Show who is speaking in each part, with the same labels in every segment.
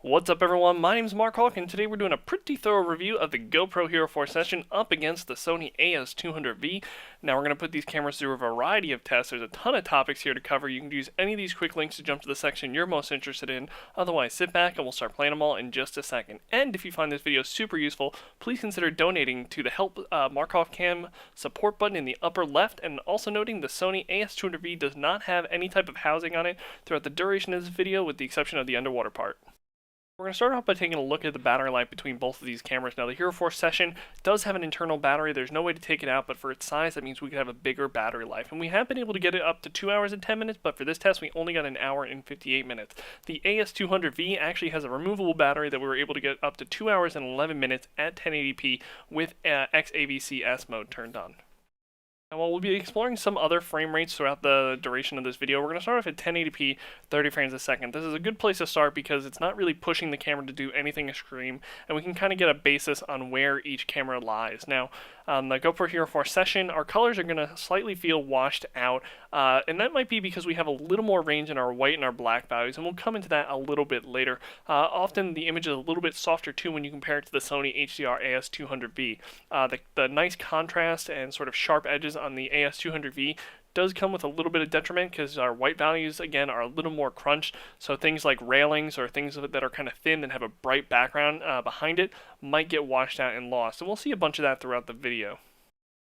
Speaker 1: What's up everyone, my name is Mark Hawk and today we're doing a pretty thorough review of the GoPro Hero4 session up against the Sony AS200V. Now we're going to put these cameras through a variety of tests. There's a ton of topics here to cover. You can use any of these quick links to jump to the section you're most interested in. Otherwise, sit back and we'll start playing them all in just a second. And if you find this video super useful, please consider donating to the Help Mark Hawk Cam support button in the upper left, and also noting the Sony AS200V does not have any type of housing on it throughout the duration of this video with the exception of the underwater part. We're going to start off by taking a look at the battery life between both of these cameras. Now, the Hero4 Session does have an internal battery. There's no way to take it out, but for its size, that means we could have a bigger battery life. And we have been able to get it up to 2 hours and 10 minutes, but for this test, we only got an hour and 58 minutes. The AS200V actually has a removable battery that we were able to get up to 2 hours and 11 minutes at 1080p with XAVC-S mode turned on. Now, while we'll be exploring some other frame rates throughout the duration of this video, we're going to start off at 1080p, 30 frames a second. This is a good place to start because it's not really pushing the camera to do anything extreme, and we can kind of get a basis on where each camera lies. Now, on the GoPro Hero4 Session, our colors are going to slightly feel washed out, and that might be because we have a little more range in our white and our black values, and we'll come into that a little bit later. Often, the image is a little bit softer too when you compare it to the Sony HDR AS200V. The nice contrast and sort of sharp edges on the AS200V does come with a little bit of detriment because our white values again are a little more crunched, so things like railings or things that are kind of thin and have a bright background behind it might get washed out and lost, and we'll see a bunch of that throughout the video.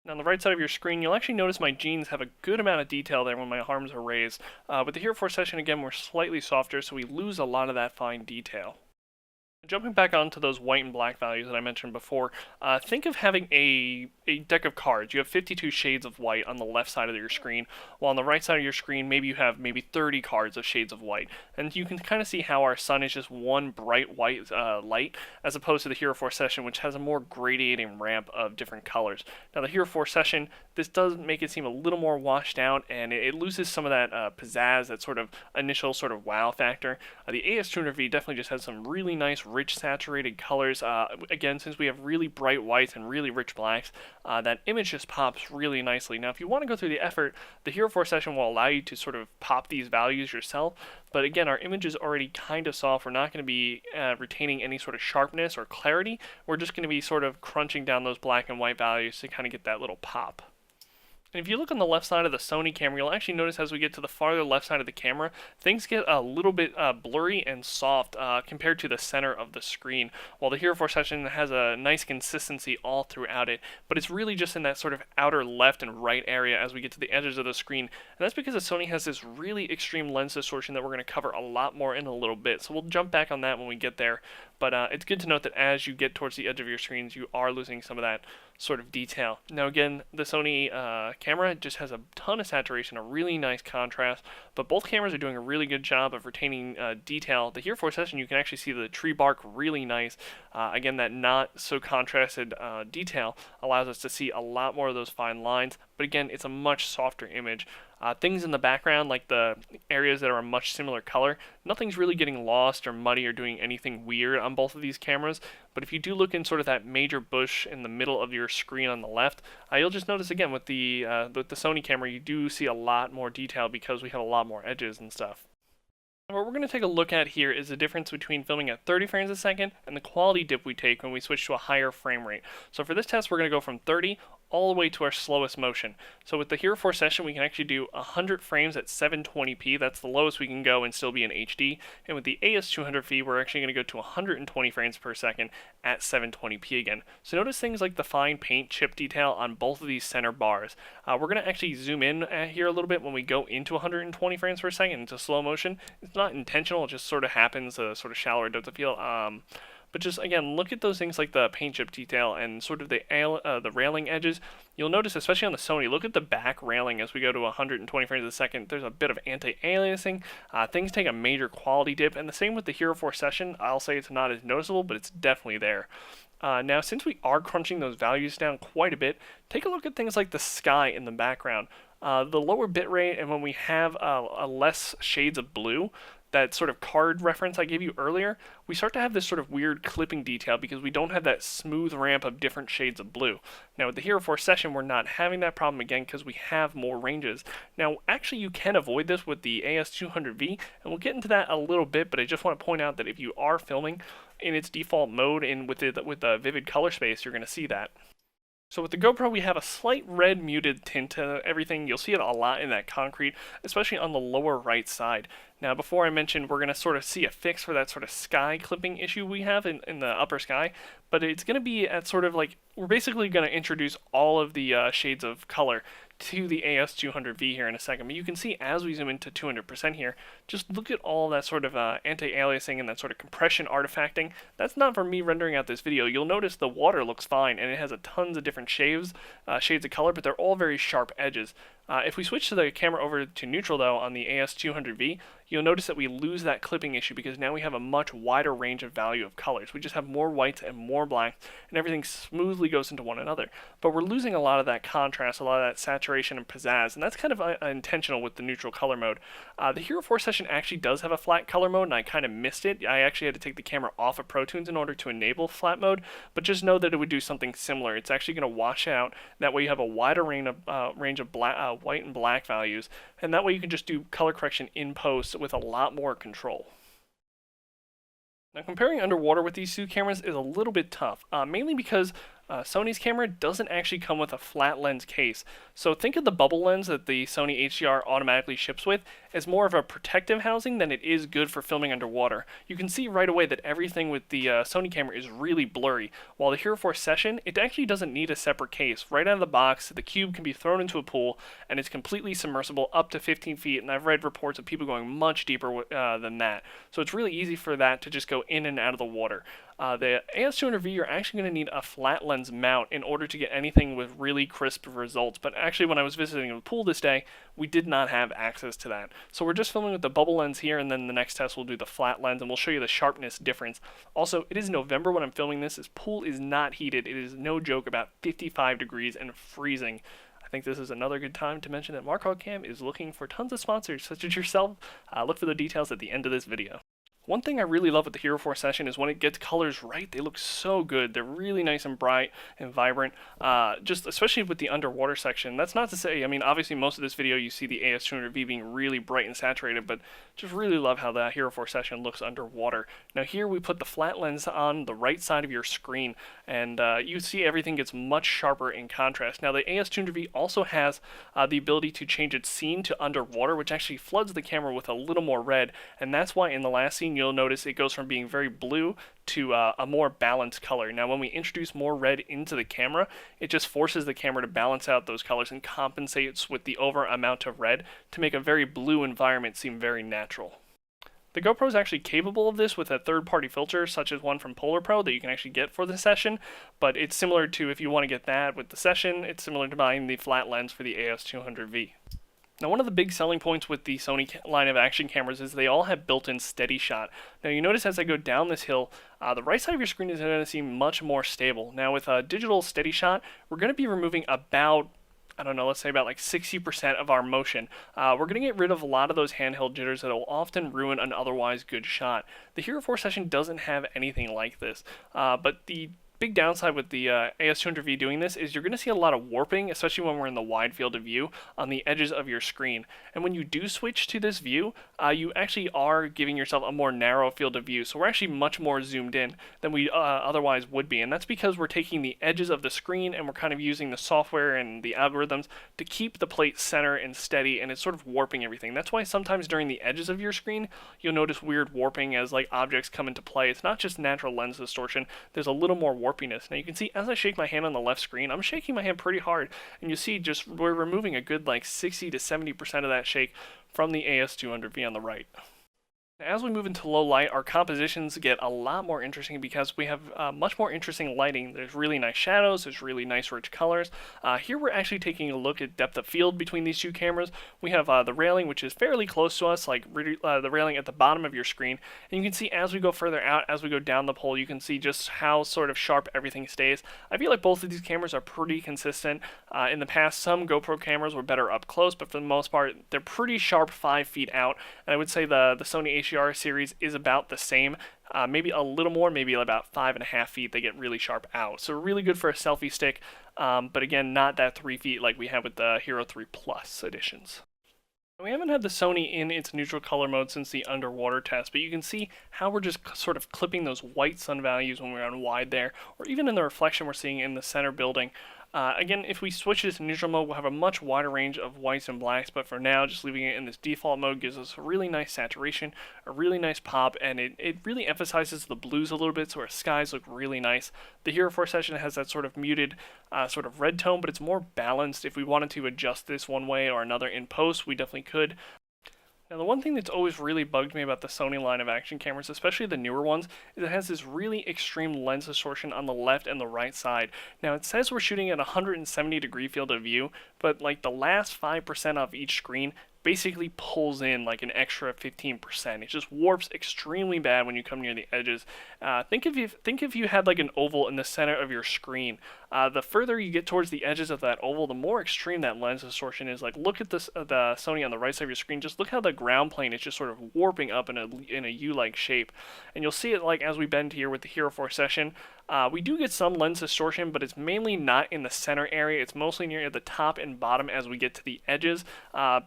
Speaker 1: Now, on the right side of your screen, you'll actually notice my jeans have a good amount of detail there when my arms are raised. With the Hero4 Session, again, we're slightly softer, so we lose a lot of that fine detail. Jumping back onto those white and black values that I mentioned before, think of having a deck of cards. You have 52 shades of white on the left side of your screen, while on the right side of your screen, maybe you have 30 cards of shades of white. And you can kind of see how our sun is just one bright white light, as opposed to the Hero4 Session, which has a more gradiating ramp of different colors. Now, the Hero4 Session, this does make it seem a little more washed out, and it loses some of that pizzazz, that sort of initial sort of wow factor. The AS200V definitely just has some really nice rich saturated colors. Again, since we have really bright whites and really rich blacks, that image just pops really nicely. Now, if you want to go through the effort, the Hero4 Session will allow you to sort of pop these values yourself, but again, our image is already kind of soft. We're not going to be retaining any sort of sharpness or clarity. We're just going to be sort of crunching down those black and white values to kind of get that little pop. And if you look on the left side of the Sony camera, you'll actually notice as we get to the farther left side of the camera, things get a little bit blurry and soft compared to the center of the screen, while the Hero4 Session has a nice consistency all throughout it, but it's really just in that sort of outer left and right area as we get to the edges of the screen, and that's because the Sony has this really extreme lens distortion that we're going to cover a lot more in a little bit, so we'll jump back on that when we get there. But it's good to note that as you get towards the edge of your screens, you are losing some of that sort of detail. Now again, the Sony camera just has a ton of saturation, a really nice contrast, but both cameras are doing a really good job of retaining detail. The Hero4 Session, you can actually see the tree bark really nice. Again, that not so contrasted detail allows us to see a lot more of those fine lines, but again, it's a much softer image. Things in the background, like the areas that are a much similar color, nothing's really getting lost or muddy or doing anything weird on both of these cameras, but if you do look in sort of that major bush in the middle of your screen on the left, you'll just notice again with the Sony camera, you do see a lot more detail because we have a lot more edges and stuff. What we're going to take a look at here is the difference between filming at 30 frames a second and the quality dip we take when we switch to a higher frame rate. So for this test, we're going to go from 30 all the way to our slowest motion. So with the Hero4 Session, we can actually do 100 frames at 720p. That's the lowest we can go and still be in HD. And with the AS200V, we're actually going to go to 120 frames per second at 720p again. So notice things like the fine paint chip detail on both of these center bars. We're going to actually zoom in here a little bit when we go into 120 frames per second into slow motion. It's not intentional, it just sort of happens, sort of shallower depth of field. But just, again, look at those things like the paint chip detail and sort of the railing edges. You'll notice, especially on the Sony, look at the back railing as we go to 120 frames a second. There's a bit of anti-aliasing. Things take a major quality dip, and the same with the Hero4 Session. I'll say it's not as noticeable, but it's definitely there. Now, since we are crunching those values down quite a bit, take a look at things like the sky in the background. The lower bitrate, and when we have less shades of blue, that sort of card reference I gave you earlier, we start to have this sort of weird clipping detail because we don't have that smooth ramp of different shades of blue. Now with the Hero4 Session, we're not having that problem again because we have more ranges. Now actually you can avoid this with the AS200V, and we'll get into that a little bit, but I just want to point out that if you are filming in its default mode and with the vivid color space, you're going to see that. So with the GoPro, we have a slight red muted tint to everything. You'll see it a lot in that concrete, especially on the lower right side. Now, before I mentioned, we're going to sort of see a fix for that sort of sky clipping issue we have in the upper sky, but it's going to be at sort of like, we're basically going to introduce all of the shades of color to the AS200V here in a second. But you can see as we zoom into 200% here, just look at all that sort of anti-aliasing and that sort of compression artifacting. That's not for me rendering out this video. You'll notice the water looks fine and it has tons of different shades of color, but they're all very sharp edges. If we switch to the camera over to neutral though on the AS200V, you'll notice that we lose that clipping issue because now we have a much wider range of value of colors. We just have more whites and more blacks, and everything smoothly goes into one another. But we're losing a lot of that contrast, a lot of that saturation and pizzazz, and that's kind of intentional with the neutral color mode. The Hero4 Session actually does have a flat color mode, and I kind of missed it. I actually had to take the camera off of Pro Tools in order to enable flat mode, but just know that it would do something similar. It's actually going to wash out. That way you have a wider range of white and black values, and that way you can just do color correction in post with a lot more control. Now comparing underwater with these two cameras is a little bit tough, mainly because Sony's camera doesn't actually come with a flat lens case. So think of the bubble lens that the Sony HDR automatically ships with as more of a protective housing than it is good for filming underwater. You can see right away that everything with the Sony camera is really blurry, while the Hero4 Session, it actually doesn't need a separate case. Right out of the box, the cube can be thrown into a pool and it's completely submersible up to 15 feet, and I've read reports of people going much deeper than that. So it's really easy for that to just go in and out of the water. The AS200V, you're actually going to need a flat lens mount in order to get anything with really crisp results, but actually when I was visiting the pool this day, we did not have access to that. So we're just filming with the bubble lens here, and then the next test we'll do the flat lens, and we'll show you the sharpness difference. Also, it is November when I'm filming this. This pool is not heated. It is no joke about 55 degrees and freezing. I think this is another good time to mention that Mark Cam is looking for tons of sponsors, such as yourself. Look for the details at the end of this video. One thing I really love with the Hero4 Session is when it gets colors right, they look so good. They're really nice and bright and vibrant, just especially with the underwater section. That's not to say, I mean, obviously most of this video you see the AS200V being really bright and saturated, but just really love how the Hero4 Session looks underwater. Now here we put the flat lens on the right side of your screen, and you see everything gets much sharper in contrast. Now the AS200V also has the ability to change its scene to underwater, which actually floods the camera with a little more red, and that's why in the last scene you'll notice it goes from being very blue to a more balanced color. Now when we introduce more red into the camera, it just forces the camera to balance out those colors and compensates with the over amount of red to make a very blue environment seem very natural. The GoPro is actually capable of this with a third-party filter, such as one from Polar Pro that you can actually get for the Session, but it's similar to, if you want to get that with the Session, it's similar to buying the flat lens for the AS200V. Now one of the big selling points with the Sony line of action cameras is they all have built-in steady shot. Now you notice as I go down this hill, the right side of your screen is going to seem much more stable. Now with a digital steady shot, we're going to be removing about, I don't know, let's say about like 60% of our motion. We're going to get rid of a lot of those handheld jitters that will often ruin an otherwise good shot. The Hero4 Session doesn't have anything like this, but the big downside with the AS200V doing this is you're going to see a lot of warping, especially when we're in the wide field of view on the edges of your screen. And when you do switch to this view, you actually are giving yourself a more narrow field of view. So we're actually much more zoomed in than we otherwise would be. And that's because we're taking the edges of the screen and we're kind of using the software and the algorithms to keep the plate center and steady, and it's sort of warping everything. That's why sometimes during the edges of your screen, you'll notice weird warping as like objects come into play. It's not just natural lens distortion. There's a little more warpiness. Now you can see as I shake my hand on the left screen, I'm shaking my hand pretty hard, and you see just we're removing a good like 60 to 70% of that shake from the AS200V on the right. As we move into low light, our compositions get a lot more interesting because we have much more interesting lighting. There's really nice shadows, there's really nice rich colors. Here we're actually taking a look at depth of field between these two cameras. We have the railing, which is fairly close to us, like the railing at the bottom of your screen. And you can see as we go further out, as we go down the pole, you can see just how sort of sharp everything stays. I feel like both of these cameras are pretty consistent. In the past, some GoPro cameras were better up close, but for the most part, they're pretty sharp 5 feet out. And I would say the Sony HDR series is about the same. Maybe a little more, maybe about 5.5 feet, they get really sharp out. So really good for a selfie stick, but again, not that 3 feet like we have with the Hero 3 Plus editions. We haven't had the Sony in its neutral color mode since the underwater test, but you can see how we're just sort of clipping those white sun values when we're on wide there, or even in the reflection we're seeing in the center building. Again, if we switch this to neutral mode, we'll have a much wider range of whites and blacks, but for now, just leaving it in this default mode gives us a really nice saturation, a really nice pop, and it really emphasizes the blues a little bit, so our skies look really nice. The Hero 4 session has that sort of muted, sort of red tone, but it's more balanced. If we wanted to adjust this one way or another in post, we definitely could. Now, the one thing that's always really bugged me about the Sony line of action cameras, especially the newer ones, is it has this really extreme lens distortion on the left and the right side. Now, it says we're shooting at 170-degree field of view, but like the last 5% of each screen basically pulls in like an extra 15%. It just warps extremely bad when you come near the edges. Think if you had like an oval in the center of your screen. The further you get towards the edges of that oval, the more extreme that lens distortion is. Like, look at this, the Sony on the right side of your screen. Just look how the ground plane is just sort of warping up in a U-like shape, and you'll see it like as we bend here with the Hero 4 session. We do get some lens distortion, but it's mainly not in the center area. It's mostly near the top and bottom as we get to the edges.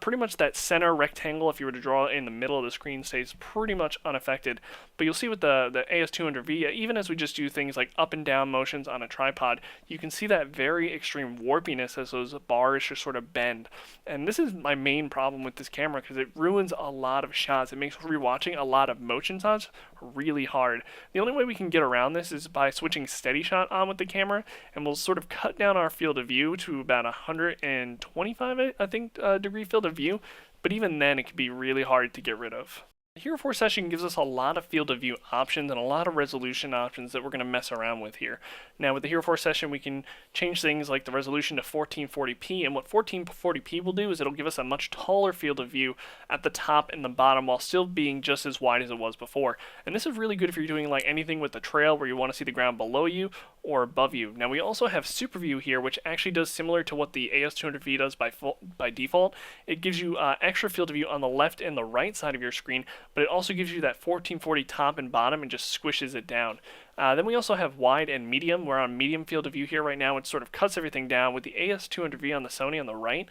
Speaker 1: Pretty much that center rectangle, if you were to draw it in the middle of the screen, stays pretty much unaffected. But you'll see with the AS200V, even as we just do things like up and down motions on a tripod, you can see that very extreme warpiness as those bars just sort of bend. And this is my main problem with this camera, because it ruins a lot of shots. It makes rewatching a lot of motion shots really hard. The only way we can get around this is by switching steady shot on with the camera, and we'll sort of cut down our field of view to about 125, I think, degree field of view, but even then it can be really hard to get rid of. The Hero 4 session gives us a lot of field of view options and a lot of resolution options that we're going to mess around with here. Now, with the Hero 4 session, we can change things like the resolution to 1440p, and what 1440p will do is it'll give us a much taller field of view at the top and the bottom while still being just as wide as it was before. And this is really good if you're doing like anything with the trail where you want to see the ground below you or above you. Now, we also have Super View here, which actually does similar to what the AS200V does by default. It gives you extra field of view on the left and the right side of your screen, but it also gives you that 1440 top and bottom and just squishes it down. Then we also have wide and medium. We're on medium field of view here right now. It sort of cuts everything down. With the AS200V on the Sony on the right,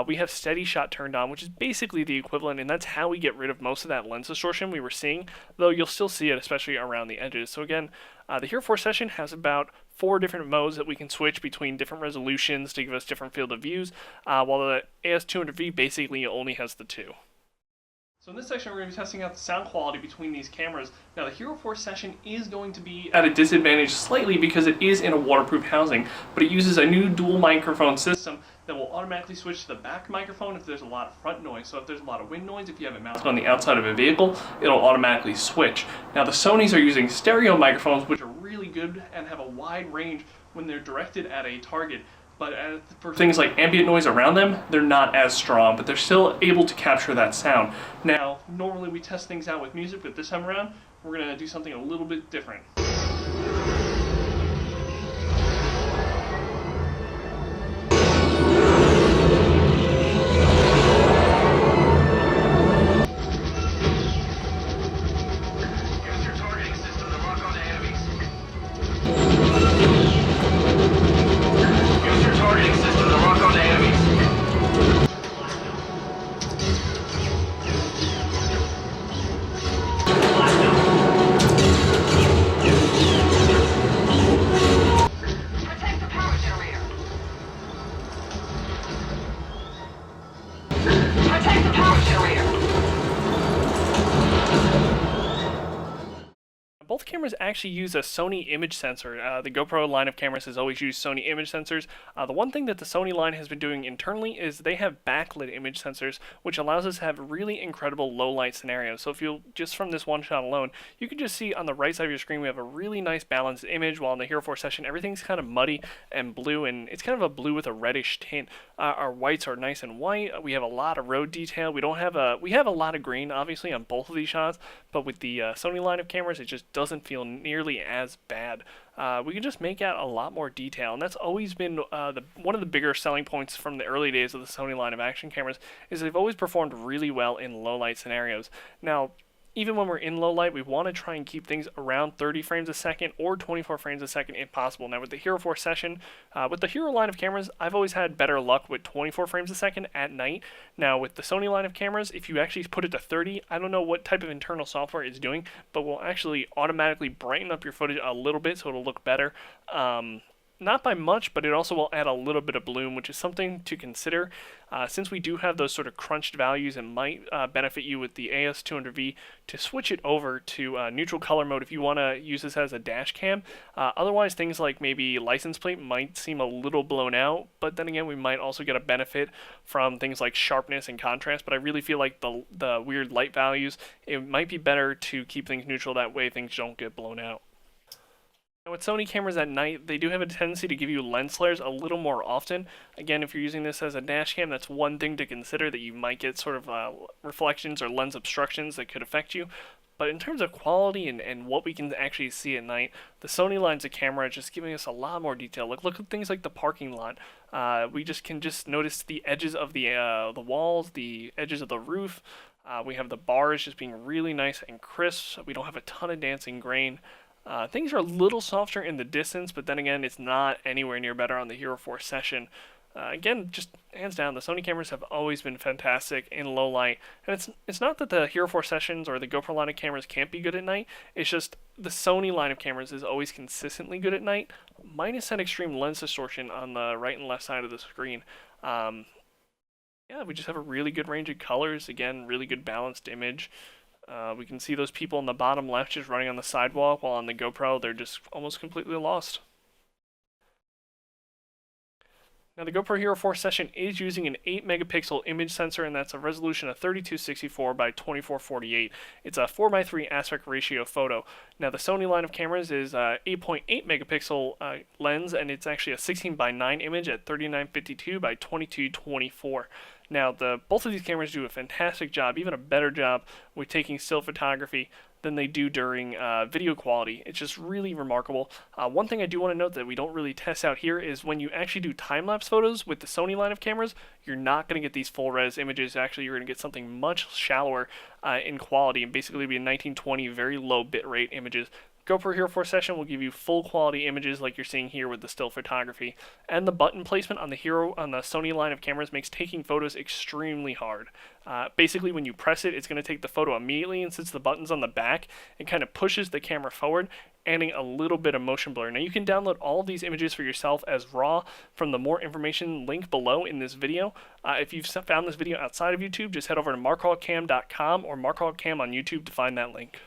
Speaker 1: we have steady shot turned on, which is basically the equivalent, and that's how we get rid of most of that lens distortion we were seeing, though you'll still see it, especially around the edges. So again, the Hero 4 session has about 4 different modes that we can switch between different resolutions to give us different field of views, while the AS200V basically only has the 2. So in this section, we're going to be testing out the sound quality between these cameras. Now, the Hero 4 session is going to be at a disadvantage slightly because it is in a waterproof housing, but it uses a new dual microphone system that will automatically switch to the back microphone if there's a lot of front noise. So if there's a lot of wind noise, if you have it mounted on the outside of a vehicle, it'll automatically switch. Now, the Sonys are using stereo microphones, which are really good and have a wide range when they're directed at a target. But for things like ambient noise around them, they're not as strong, but they're still able to capture that sound. Now, normally we test things out with music, but this time around, we're going to do something a little bit different. Both cameras actually use a Sony image sensor. The GoPro line of cameras has always used Sony image sensors. The one thing that the Sony line has been doing internally is they have backlit image sensors, which allows us to have really incredible low light scenarios. So if you'll, just from this one shot alone, you can just see on the right side of your screen we have a really nice balanced image, while in the Hero 4 session everything's kind of muddy and blue, and it's kind of a blue with a reddish tint. Our whites are nice and white. We have a lot of road detail. We have a lot of green, obviously, on both of these shots, but with the Sony line of cameras, it just doesn't feel nearly as bad. We can just make out a lot more detail, and that's always been one of the bigger selling points from the early days of the Sony line of action cameras, is they've always performed really well in low light scenarios. Now, even when we're in low light, we want to try and keep things around 30 frames a second or 24 frames a second if possible. Now with the Hero 4 session, with the Hero line of cameras, I've always had better luck with 24 frames a second at night. Now with the Sony line of cameras, if you actually put it to 30, I don't know what type of internal software it's doing, but will actually automatically brighten up your footage a little bit so it'll look better. Not by much, but it also will add a little bit of bloom, which is something to consider. Since we do have those sort of crunched values, it might benefit you with the AS200V to switch it over to neutral color mode if you want to use this as a dash cam. Otherwise, things like maybe license plate might seem a little blown out, but then again, we might also get a benefit from things like sharpness and contrast, but I really feel like the weird light values, it might be better to keep things neutral, that way things don't get blown out. Now with Sony cameras at night, they do have a tendency to give you lens flares a little more often. Again, if you're using this as a dash cam, that's one thing to consider, that you might get sort of reflections or lens obstructions that could affect you. But in terms of quality and what we can actually see at night, the Sony lines of camera are just giving us a lot more detail. Look at things like the parking lot. We can notice the edges of the walls, the edges of the roof. We have the bars just being really nice and crisp. We don't have a ton of dancing grain. Things are a little softer in the distance, but then again, it's not anywhere near better on the Hero 4 session. Again, just hands down, the Sony cameras have always been fantastic in low light. And it's not that the Hero 4 sessions or the GoPro line of cameras can't be good at night. It's just the Sony line of cameras is always consistently good at night, minus that extreme lens distortion on the right and left side of the screen. Yeah, we just have a really good range of colors. Again, really good balanced image. We can see those people in the bottom left just running on the sidewalk, while on the GoPro they're just almost completely lost. Now the GoPro Hero 4 session is using an 8 megapixel image sensor, and that's a resolution of 3264 by 2448. It's a 4:3 aspect ratio photo. Now the Sony line of cameras is 8.8 megapixel lens, and it's actually a 16:9 image at 3952 by 2224. Now both of these cameras do a fantastic job, even a better job with taking still photography than they do during video quality. It's just really remarkable. One thing I do want to note that we don't really test out here is when you actually do time-lapse photos with the Sony line of cameras, you're not going to get these full-res images. Actually, you're going to get something much shallower in quality, and basically be 1920 very low bitrate images. GoPro Hero 4 session will give you full quality images like you're seeing here with the still photography. And the button placement on the Sony line of cameras makes taking photos extremely hard. Basically, when you press it, it's going to take the photo immediately, and since the button's on the back, it kind of pushes the camera forward, adding a little bit of motion blur. Now you can download all of these images for yourself as RAW from the more information link below in this video. If you've found this video outside of YouTube, just head over to markhallcam.com or markhallcam on YouTube to find that link.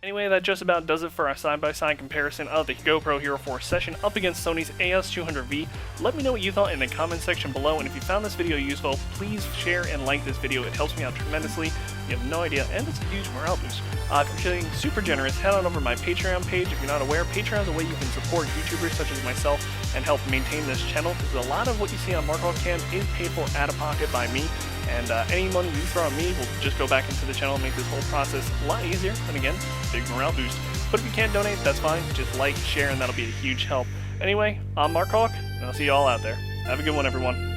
Speaker 1: Anyway, that just about does it for our side-by-side comparison of the GoPro Hero 4 session up against Sony's AS200V. Let me know what you thought in the comment section below, and if you found this video useful, please share and like this video. It helps me out tremendously. You have no idea, and it's a huge morale boost. If you're feeling super generous, head on over to my Patreon page. If you're not aware, Patreon is a way you can support YouTubers such as myself and help maintain this channel, because a lot of what you see on Mark Hall Cam is paid for out of pocket by me. And any money you throw at me will just go back into the channel and make this whole process a lot easier. And again, big morale boost. But if you can't donate, that's fine. Just like, share, and that'll be a huge help. Anyway, I'm Mark Hawk, and I'll see you all out there. Have a good one, everyone.